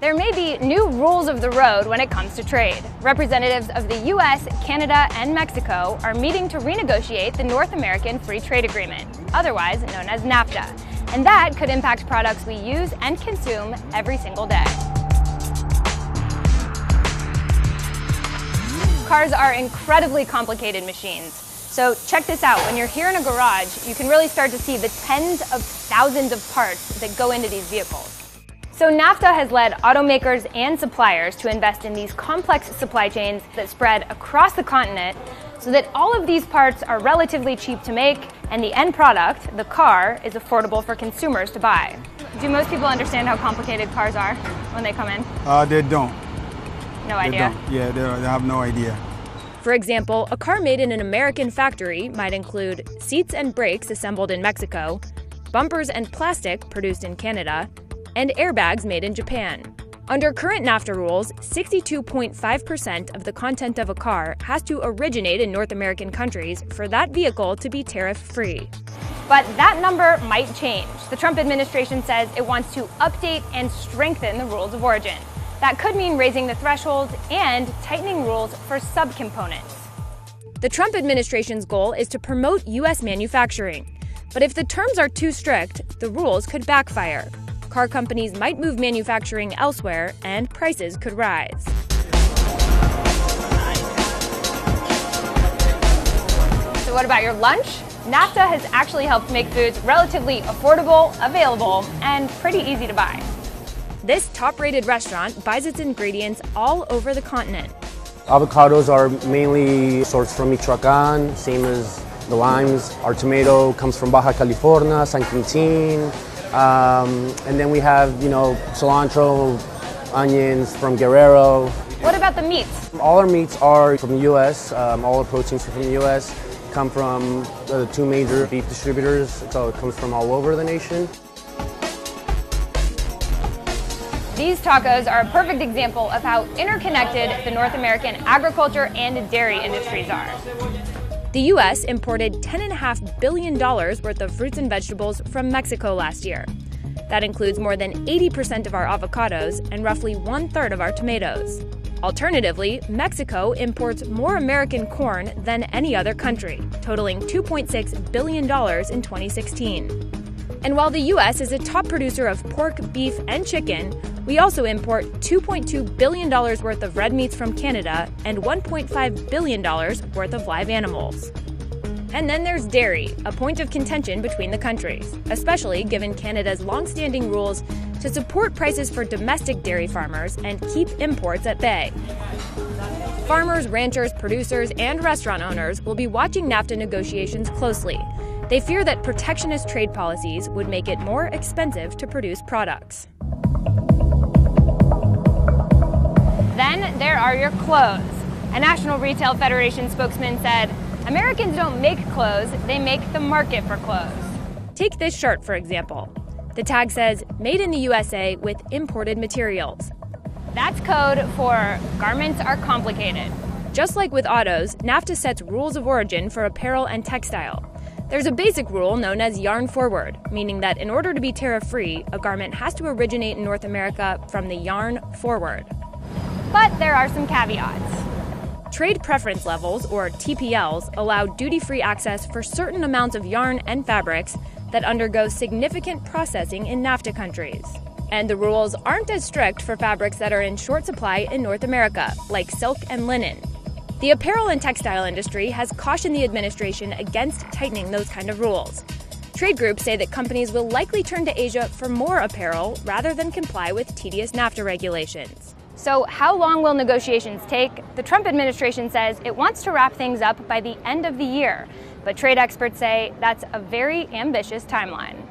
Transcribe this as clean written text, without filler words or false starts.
There may be new rules of the road when it comes to trade. Representatives of the US, Canada, and Mexico are meeting to renegotiate the North American Free Trade Agreement, otherwise known as NAFTA, and that could impact products we use and consume every single day. Cars are incredibly complicated machines. So check this out, when you're here in a garage, you can really start to see the tens of thousands of parts that go into these vehicles. So NAFTA has led automakers and suppliers to invest in these complex supply chains that spread across the continent so that all of these parts are relatively cheap to make and the end product, the car, is affordable for consumers to buy. Do most people understand how complicated cars are when they come in? They don't. No idea? They don't. Yeah, they have no idea. For example, a car made in an American factory might include seats and brakes assembled in Mexico, bumpers and plastic produced in Canada, and airbags made in Japan. Under current NAFTA rules, 62.5% of the content of a car has to originate in North American countries for that vehicle to be tariff-free. But that number might change. The Trump administration says it wants to update and strengthen the rules of origin. That could mean raising the thresholds and tightening rules for subcomponents. The Trump administration's goal is to promote U.S. manufacturing. But if the terms are too strict, the rules could backfire. Car companies might move manufacturing elsewhere, and prices could rise. So what about your lunch? NAFTA has actually helped make foods relatively affordable, available, and pretty easy to buy. This top-rated restaurant buys its ingredients all over the continent. Avocados are mainly sourced from Michoacan, same as the limes. Our tomato comes from Baja California, San Quintin. And then we have, cilantro, onions from Guerrero. What about the meats? All our meats are from the U.S. All our proteins are from the U.S. Come from the two major beef distributors, so it comes from all over the nation. These tacos are a perfect example of how interconnected the North American agriculture and dairy industries are. The U.S. imported $10.5 billion worth of fruits and vegetables from Mexico last year. That includes more than 80% of our avocados and roughly one-third of our tomatoes. Alternatively, Mexico imports more American corn than any other country, totaling $2.6 billion in 2016. And while the U.S. is a top producer of pork, beef, and chicken, we also import $2.2 billion worth of red meats from Canada and $1.5 billion worth of live animals. And then there's dairy, a point of contention between the countries, especially given Canada's long-standing rules to support prices for domestic dairy farmers and keep imports at bay. Farmers, ranchers, producers, and restaurant owners will be watching NAFTA negotiations closely. They fear that protectionist trade policies would make it more expensive to produce products. Then there are your clothes. A National Retail Federation spokesman said, Americans don't make clothes, they make the market for clothes. Take this shirt, for example. The tag says, made in the USA with imported materials. That's code for garments are complicated. Just like with autos, NAFTA sets rules of origin for apparel and textile. There's a basic rule known as yarn forward, meaning that in order to be tariff-free, a garment has to originate in North America from the yarn forward. But there are some caveats. Trade preference levels, or TPLs, allow duty-free access for certain amounts of yarn and fabrics that undergo significant processing in NAFTA countries. And the rules aren't as strict for fabrics that are in short supply in North America, like silk and linen. The apparel and textile industry has cautioned the administration against tightening those kind of rules. Trade groups say that companies will likely turn to Asia for more apparel rather than comply with tedious NAFTA regulations. So how long will negotiations take? The Trump administration says it wants to wrap things up by the end of the year, but trade experts say that's a very ambitious timeline.